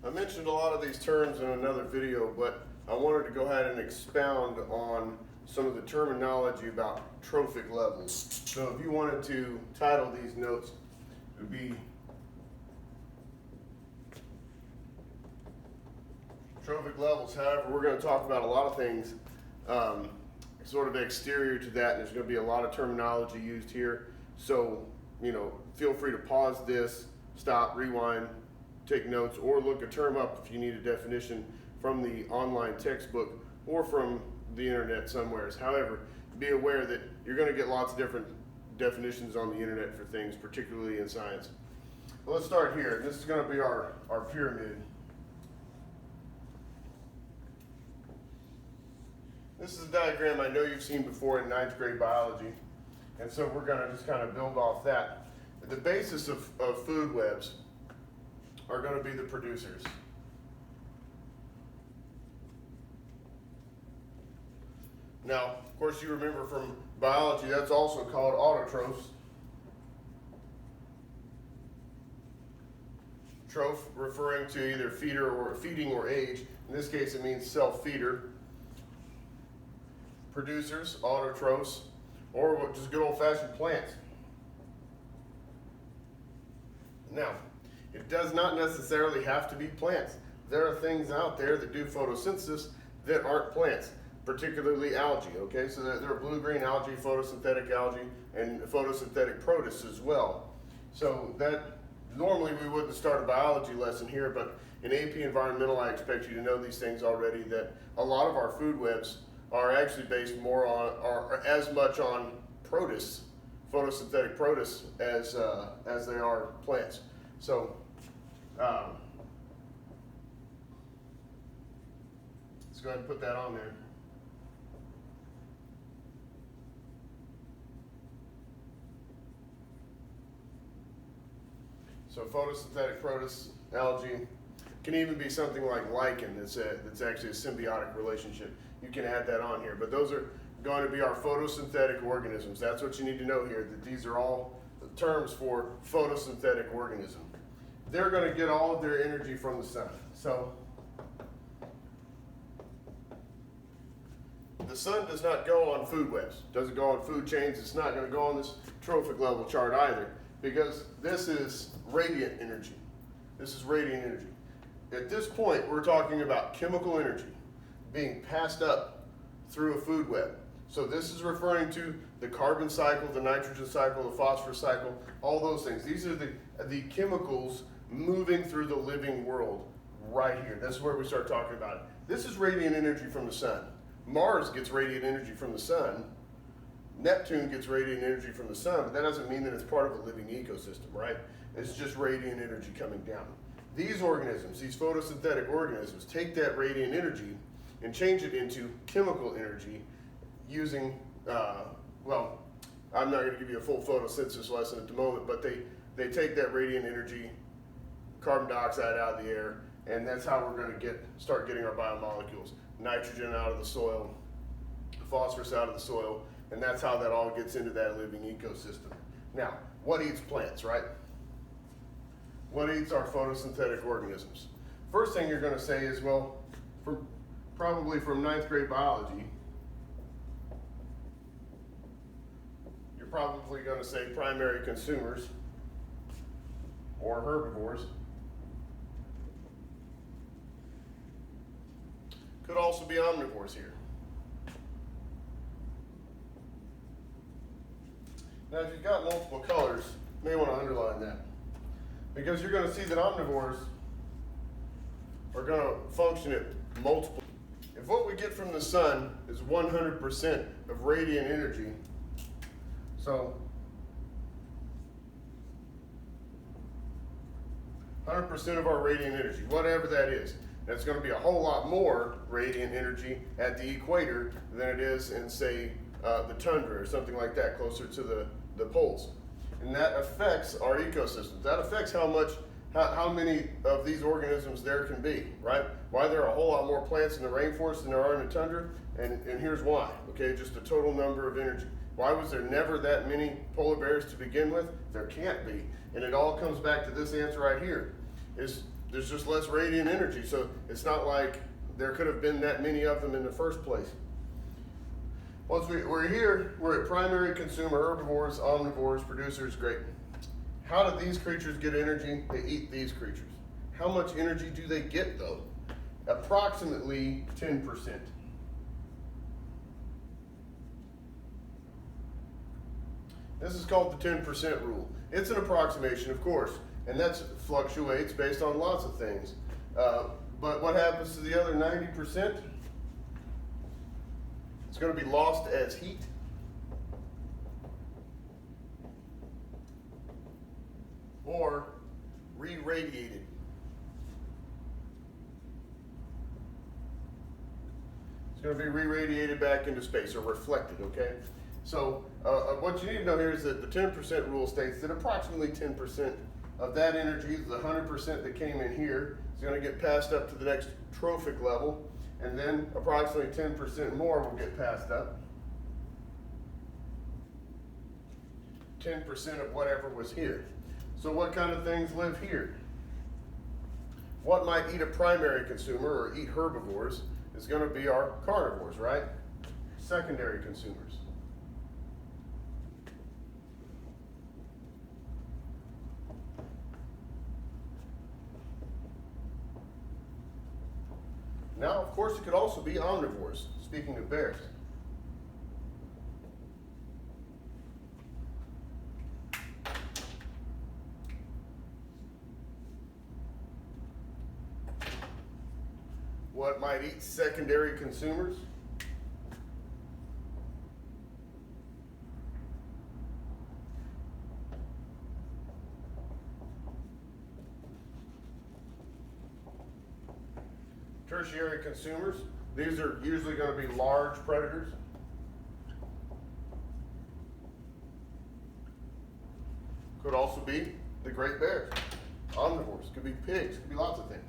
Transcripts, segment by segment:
I mentioned a lot of these terms in another video, but I wanted to go ahead and expound on some of the terminology about trophic levels. So if you wanted to title these notes, it would be trophic levels. However, we're going to talk about a lot of things sort of exterior to that, and there's going to be a lot of terminology used here. So, feel free to pause this, stop, rewind, take notes, or look a term up if you need a definition from the online textbook or from the internet somewhere. However, be aware that you're going to get lots of different definitions on the internet for things, particularly in science. Well, let's start here. This is going to be our pyramid. This is a diagram I know you've seen before in 9th grade biology, and so we're going to just kind of build off that. The basis of food webs are going to be the producers. Now, of course, you remember from biology, that's also called autotrophs. Troph referring to either feeder or feeding or age. In this case, it means self-feeder. Producers, autotrophs, or just good old-fashioned plants. Now, it does not necessarily have to be plants. There are things out there that do photosynthesis that aren't plants, particularly algae, okay? So there are blue-green algae, photosynthetic algae, and photosynthetic protists as well. So that, normally we wouldn't start a biology lesson here, but in AP Environmental, I expect you to know these things already, that a lot of our food webs are actually based more on, or as much on protists, photosynthetic protists, as they are plants. So, let's go ahead and put that on there. So photosynthetic protists, algae, can even be something like lichen that's actually a symbiotic relationship. You can add that on here, but those are going to be our photosynthetic organisms. That's what you need to know here, that these are all terms for photosynthetic organism. They're going to get all of their energy from the sun. So the sun does not go on food webs, doesn't go on food chains. It's not going to go on this trophic level chart either, because this is radiant energy. This is radiant energy. At this point, we're talking about chemical energy being passed up through a food web. So this is referring to the carbon cycle, the nitrogen cycle, the phosphorus cycle, all those things. These are the chemicals moving through the living world right here. That's where we start talking about it. This is radiant energy from the sun. Mars gets radiant energy from the sun. Neptune gets radiant energy from the sun, but that doesn't mean that it's part of a living ecosystem, right? It's just radiant energy coming down. These organisms, these photosynthetic organisms, take that radiant energy and change it into chemical energy using, well, I'm not going to give you a full photosynthesis lesson at the moment, but they take that radiant energy, carbon dioxide out of the air, and that's how we're going to start getting our biomolecules. Nitrogen out of the soil, phosphorus out of the soil, and that's how that all gets into that living ecosystem. Now, what eats plants, right? What eats our photosynthetic organisms? First thing you're going to say is, well, probably from 9th grade biology, you're probably going to say primary consumers or herbivores. Could also be omnivores here. Now, if you've got multiple colors, you may want to underline that, because you're going to see that omnivores are going to function at multiple. If what we get from the sun is 100% of radiant energy, so 100% of our radiant energy, whatever that is, that's going to be a whole lot more radiant energy at the equator than it is in, say, the tundra or something like that, closer to the poles. And that affects our ecosystems. That affects how many of these organisms there can be, right? Why there are a whole lot more plants in the rainforest than there are in the tundra, and here's why, okay? Just the total number of energy. Why was there never that many polar bears to begin with? There can't be. And it all comes back to this answer right here, is there's just less radiant energy. So it's not like there could have been that many of them in the first place. Once we're here, we're at primary consumer herbivores, omnivores, producers, great. How do these creatures get energy? They eat these creatures. How much energy do they get though? Approximately 10%. This is called the 10% rule. It's an approximation, of course, and that fluctuates based on lots of things. But what happens to the other 90%? It's going to be lost as heat. Or reradiated. It's going to be reradiated back into space, or reflected, okay? So what you need to know here is that the 10% rule states that approximately 10% of that energy, the 100% that came in here, is going to get passed up to the next trophic level, and then approximately 10% more will get passed up. 10% of whatever was here. So what kind of things live here? What might eat a primary consumer or eat herbivores is going to be our carnivores, right? Secondary consumers. Now, of course, it could also be omnivores, speaking of bears. What might eat secondary consumers? Tertiary consumers. These are usually going to be large predators. Could also be the great bears. Omnivores. Could be pigs. Could be lots of things.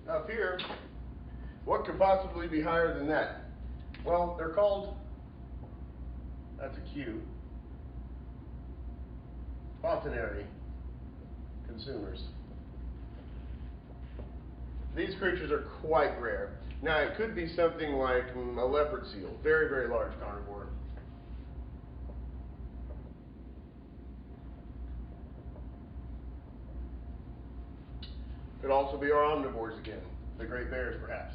Up here, what could possibly be higher than that? Well, they're called, that's a Q, Quaternary consumers. These creatures are quite rare. Now, it could be something like a leopard seal, very, very large carnivore. Could also be our omnivores again, the great bears perhaps.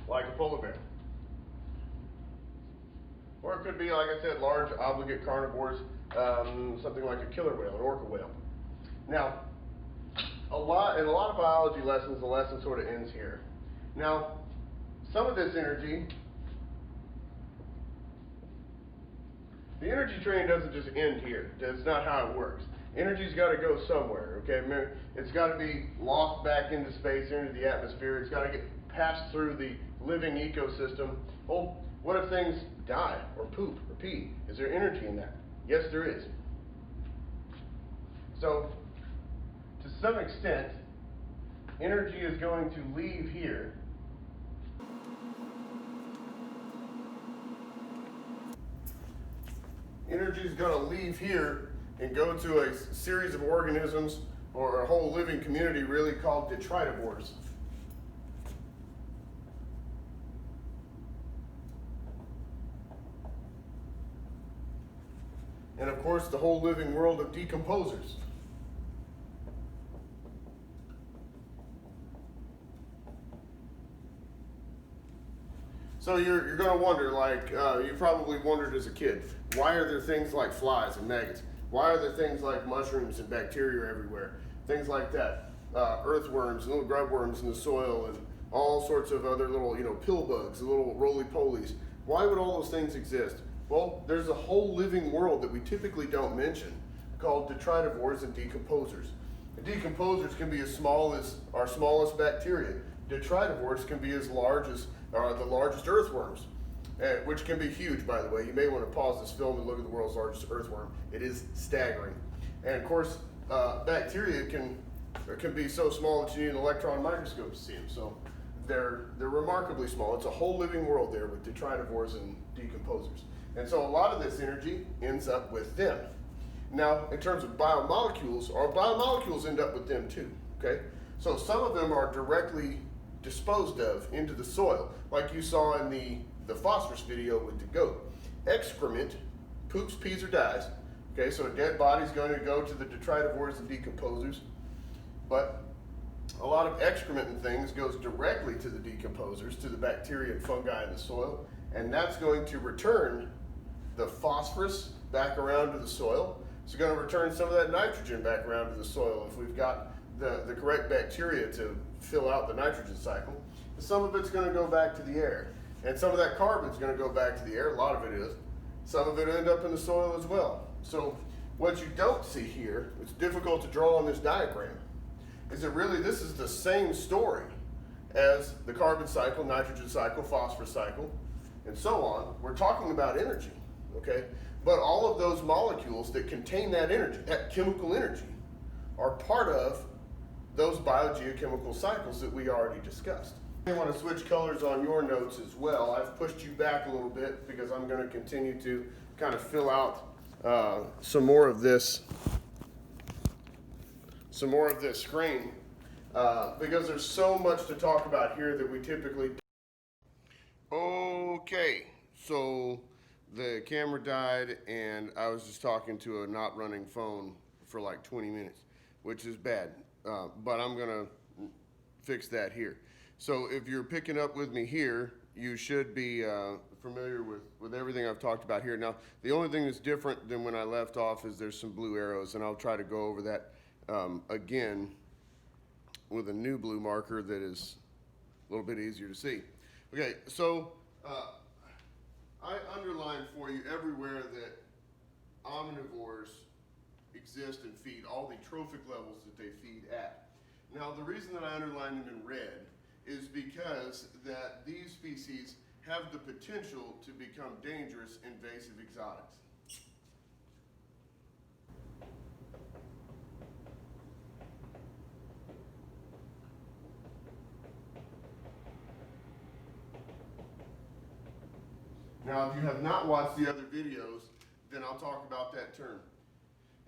Like a polar bear. Or it could be, like I said, large obligate carnivores, something like a killer whale, an orca whale. Now, in a lot of biology lessons, the lesson sort of ends here. Now, some of this energy, the energy train doesn't just end here. That's not how it works. Energy's got to go somewhere, okay? It's got to be lost back into space, into the atmosphere. It's got to get passed through the living ecosystem. Well, what if things die or poop or pee? Is there energy in that? Yes, there is. So, to some extent, energy is going to leave here. Energy is going to leave here and go to a series of organisms, or a whole living community really, called Detritivores. And of course, the whole living world of Decomposers. So you're going to wonder, like you probably wondered as a kid, why are there things like flies and maggots? Why are there things like mushrooms and bacteria everywhere? Things like that. Earthworms and little grub worms in the soil and all sorts of other little, pill bugs, little roly-polies. Why would all those things exist? Well, there's a whole living world that we typically don't mention called Detritivores and Decomposers. The Decomposers can be as small as our smallest bacteria. Detritivores can be as large as the largest earthworms, which can be huge, by the way. You may want to pause this film and look at the world's largest earthworm. It is staggering. And of course, bacteria can be so small that you need an electron microscope to see them. So they're remarkably small. It's a whole living world there with detritivores and decomposers. And so a lot of this energy ends up with them. Now, in terms of biomolecules, our biomolecules end up with them too, okay? So some of them are directly disposed of into the soil, like you saw in the phosphorus video with the goat. Excrement, poops, pees, or dies, okay? So a dead body is going to go to the detritivores and decomposers, but a lot of excrement and things goes directly to the decomposers, to the bacteria and fungi in the soil, and that's going to return the phosphorus back around to the soil. It's going to return some of that nitrogen back around to the soil if we've got the correct bacteria to fill out the nitrogen cycle. And some of it's going to go back to the air. And some of that carbon is going to go back to the air. A lot of it is. Some of it will end up in the soil as well. So what you don't see here, it's difficult to draw on this diagram, is that really this is the same story as the carbon cycle, nitrogen cycle, phosphorus cycle, and so on. We're talking about energy, okay? But all of those molecules that contain that energy, that chemical energy, are part of those biogeochemical cycles that we already discussed. I want to switch colors on your notes as well. I've pushed you back a little bit because I'm going to continue to kind of fill out some more of this screen because there's so much to talk about here that we typically. Okay, so the camera died and I was just talking to a not running phone for like 20 minutes, which is bad, but I'm gonna fix that here. So if you're picking up with me here, you should be familiar with everything I've talked about here. Now, the only thing that's different than when I left off is there's some blue arrows, and I'll try to go over that again with a new blue marker that is a little bit easier to see. Okay, so I underlined for you everywhere that omnivores exist and feed, all the trophic levels that they feed at. Now, the reason that I underlined them in red is because that these species have the potential to become dangerous invasive exotics. Now, if you have not watched the other videos, then I'll talk about that term.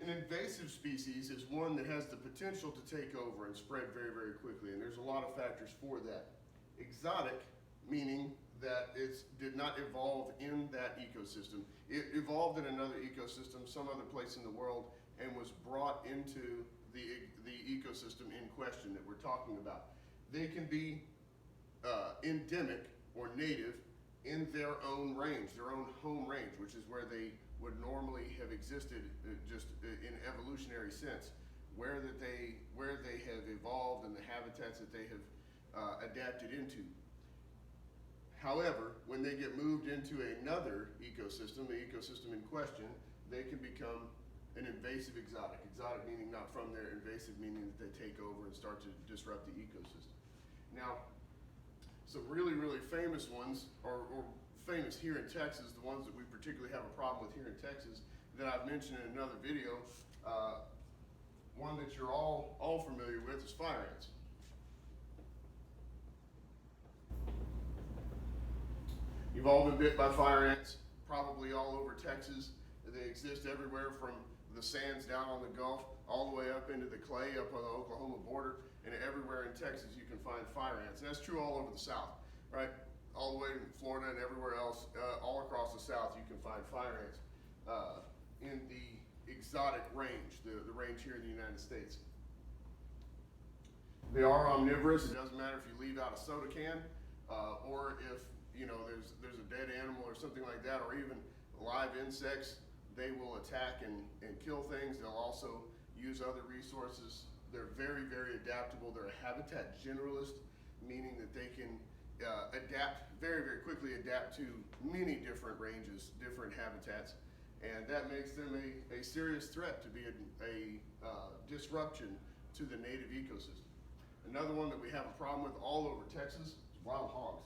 An invasive species is one that has the potential to take over and spread very, very quickly, and there's a lot of factors for that. Exotic, meaning that it did not evolve in that ecosystem. It evolved in another ecosystem, some other place in the world, and was brought into the ecosystem in question that we're talking about. They can be endemic or native in their own range, their own home range, which is where they would normally have existed just in evolutionary sense, where they have evolved and the habitats that they have adapted into. However, when they get moved into another ecosystem, the ecosystem in question, they can become an invasive exotic. Exotic meaning not from there, invasive meaning that they take over and start to disrupt the ecosystem. Now, some really, really famous ones, or famous here in Texas, the ones that we particularly have a problem with here in Texas, that I've mentioned in another video, one that you're all familiar with is fire ants. You've all been bit by fire ants, probably all over Texas. They exist everywhere from the sands down on the Gulf, all the way up into the clay up on the Oklahoma border, and everywhere in Texas you can find fire ants. And that's true all over the South, right? All the way to Florida and everywhere else, all across the South you can find fire ants in the exotic range, the range here in the United States. They are omnivorous. It doesn't matter if you leave out a soda can or if there's a dead animal or something like that, or even live insects. They will attack and kill things. They'll also use other resources. They're very, very adaptable. They're a habitat generalist, meaning that they can very, very quickly adapt to many different ranges, different habitats, and that makes them a serious threat to be a disruption to the native ecosystem. Another one that we have a problem with all over Texas is wild hogs.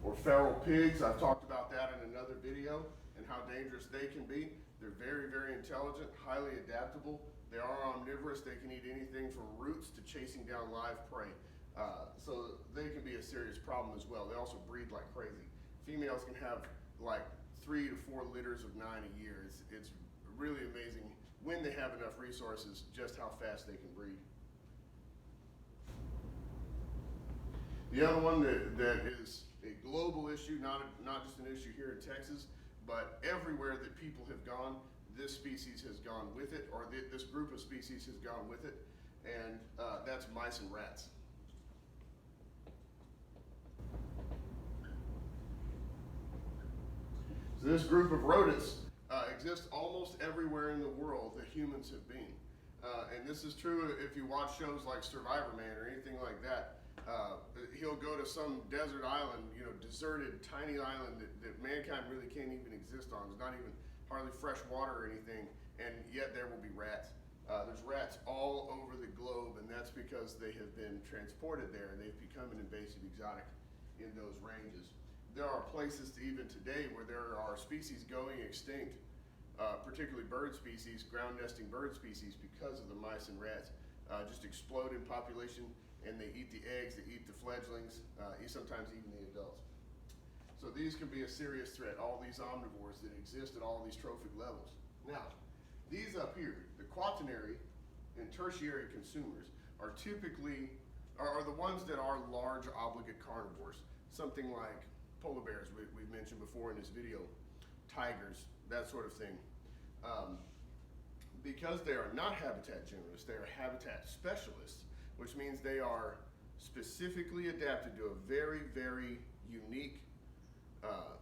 Or feral pigs. I've talked about that in another video and how dangerous they can be. They're very, very intelligent, highly adaptable. They are omnivorous. They can eat anything from roots to chasing down live prey. So they can be a serious problem as well. They also breed like crazy. Females can have like 3 to 4 litters of 9 a year. It's really amazing when they have enough resources, just how fast they can breed. The other one that is a global issue, not just an issue here in Texas, but everywhere that people have gone, this species has gone with it, or this group of species has gone with it, and that's mice and rats. So this group of rodents exists almost everywhere in the world that humans have been. And this is true if you watch shows like Survivor Man or anything like that. He'll go to some desert island, deserted, tiny island that mankind really can't even exist on. There's not even hardly fresh water or anything, and yet there will be rats. There's rats all over the globe, and that's because they have been transported there and they've become an invasive exotic in those ranges. There are places even today where there are species going extinct, particularly bird species, ground nesting bird species, because of the mice and rats. Just explode in population, and they eat the eggs, they eat the fledglings, sometimes even the adults. So these can be a serious threat, all these omnivores that exist at all these trophic levels. Now, these up here, the Quaternary and Tertiary consumers, are typically the ones that are large obligate carnivores, something like polar bears we've mentioned before in this video, tigers, that sort of thing. Because they are not habitat generalists, they are habitat specialists, which means they are specifically adapted to a very, very unique,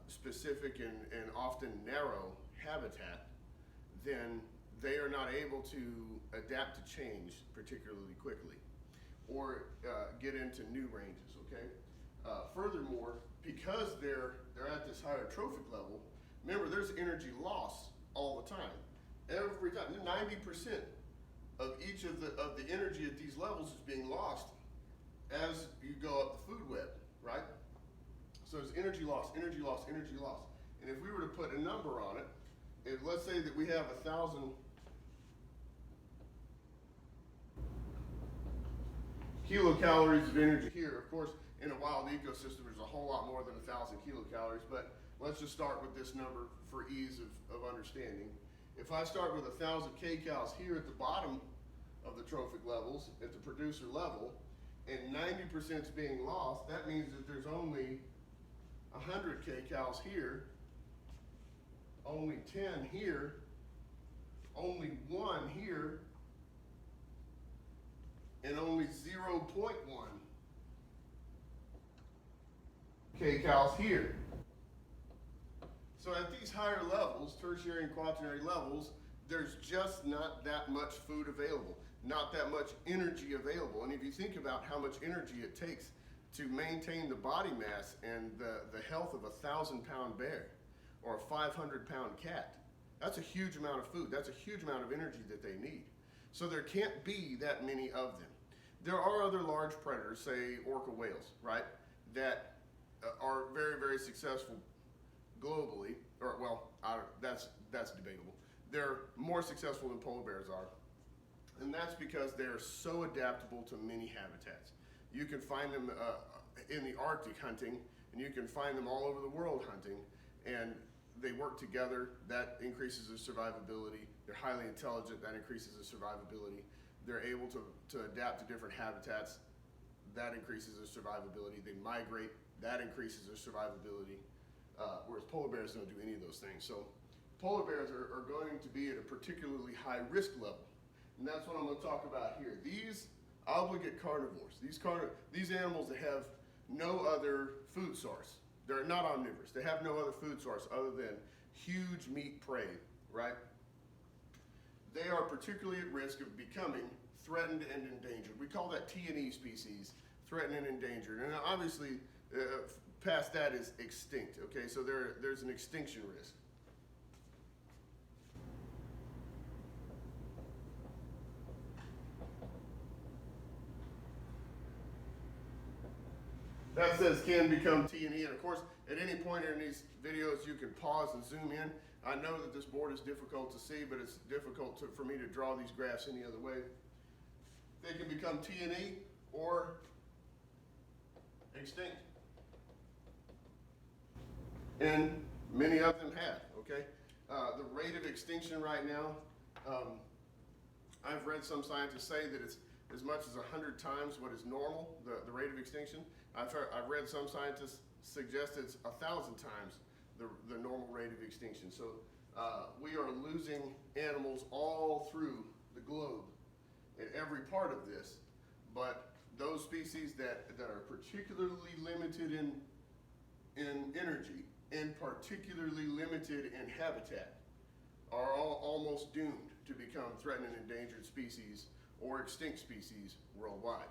specific and often narrow habitat. Then they are not able to adapt to change particularly quickly or get into new ranges, okay? Furthermore, because they're at this higher trophic level, remember there's energy loss all the time. Every time, 90% of each of the energy at these levels is being lost as you go up the food web, right? So there's energy loss, energy loss, energy loss. And if we were to put a number on it, let's say that we have 1,000 kilocalories of energy here. Of course, in a wild ecosystem, there's a whole lot more than 1,000 kilocalories, but let's just start with this number for ease of understanding. If I start with 1,000 kcals here at the bottom of the trophic levels, at the producer level, and 90% is being lost, that means that there's only 100 kcals here, only 10 here, only 1 here, and only 0.1 kcals here. So at these higher levels, tertiary and quaternary levels, there's just not that much food available, not that much energy available. And if you think about how much energy it takes to maintain the body mass and the health of a 1,000-pound bear or a 500-pound cat, that's a huge amount of food. That's a huge amount of energy that they need. So there can't be that many of them. There are other large predators, say orca whales, right, that are very, very successful globally, or well, that's debatable. They're more successful than polar bears are, and that's because they're so adaptable to many habitats. You can find them in the Arctic hunting, and you can find them all over the world hunting, and they work together. That increases their survivability. They're highly intelligent. That increases their survivability. They're able to adapt to different habitats. That increases their survivability. They migrate. That increases their survivability. Whereas polar bears don't do any of those things. So polar bears are going to be at a particularly high risk level. And that's what I'm going to talk about here. These obligate carnivores, these animals that have no other food source. They're not omnivorous. They have no other food source other than huge meat prey, right? They are particularly at risk of becoming threatened and endangered. We call that T&E species, threatened and endangered. And obviously, past that is extinct, okay? So there's an extinction risk. That says can become T&E, and of course, at any point in these videos, you can pause and zoom in. I know that this board is difficult to see, but it's difficult for me to draw these graphs any other way. They can become T&E or extinct. And many of them have, okay? The rate of extinction right now, I've read some scientists say that it's as much as 100 times what is normal, the rate of extinction. I've read some scientists suggest it's 1,000 times the normal rate of extinction. So we are losing animals all through the globe in every part of this, but those species that are particularly limited in energy and particularly limited in habitat are almost doomed to become threatened and endangered species or extinct species worldwide.